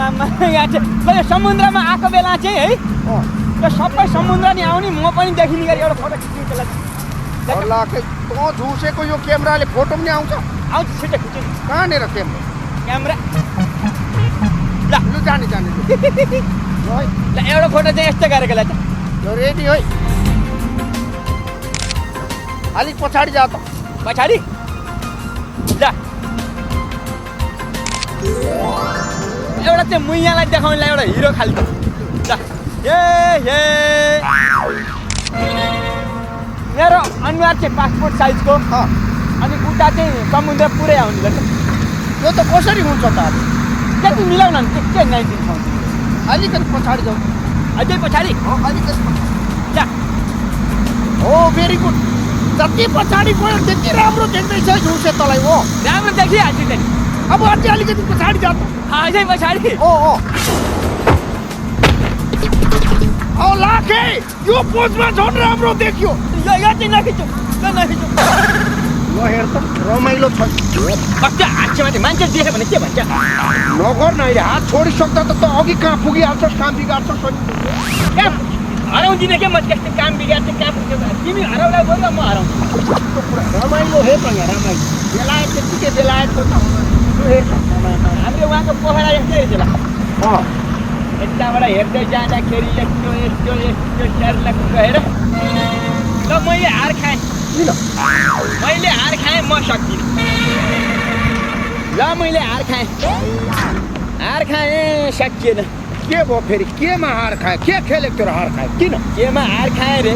आमामा यहाँ चाहिँ ल यो समुद्रमा आएको बेला चाहिँ है यो सबै समुद्र नि आउने म पनि देखिने गरी एउटा फोटो खिच्नु त्यसलाई अल्लाह के तँ झुसेको यो क्यामेराले फोटो पनि आउँछ आउँछ छिटो खिच्नु कहाँनिर क्यामेरा क्यामेरा लु जाने जाने लु ल एउटा फोटो चाहिँ यस्तो गरेको ल यो रेडी है अलिक पछाडि जा त पछाडि ल एउटा चाहिँ मुइयालाई देखाउनेलाई एउटा हिरो खालको ल ए मेरो अनुहार चाहिँ पासपोर्ट साइजको अनि उता चाहिँ समुद्र पुरै आउने रहेछ यो त कसरी हुन्छ त अब त्यति मिलाउन नि के 19 अलिकति पछाडि जाऊ अझै पछाडि अलिकति ल हो भेरी गुड जति पछाडि गयो त्यति राम्रो देख्दैछ झुसे तँलाई हो राम्रो देखिहाल्छु नि अब अझै अलिकति पछाडि जा त अझै पछाडि ओ लाखे यो पोजमा झन् राम्रो देखियो यो चाहिँ नखिचौँ नखिचौँ ल हेर त रमाइलो छ कति हात माथि मान्छे देख्यो भने के भन्छ नगर न अहिले हात छोडिसक्दा त अघि कहाँ पुगिहाल्छस् काम बिगार्छस् कहाँ हराउँदिनँ क्या म त्यस्तो काम बिगार्छ कहाँ पुग्छ तिमी हराउँदा गयो म हराउँछु रमाइलो हे त यहाँ रमाइलो बेलायत त्यतिकै बेलायतको त हाम्रो उहाँको पोखरा यस्तै रहेछ यताबाट हेर्दै जाँदाखेरि यस्तो यस्तो यस्तो चर्लक गएर ल मैले हार खाएँ किन मैले हार खाएँ म सक्दिनँ ल मैले हार खाएँ सकिएन के भयो फेरि केमा हार खायो के खेलेको त्यो हार खायो किन केमा हार खाएँ रे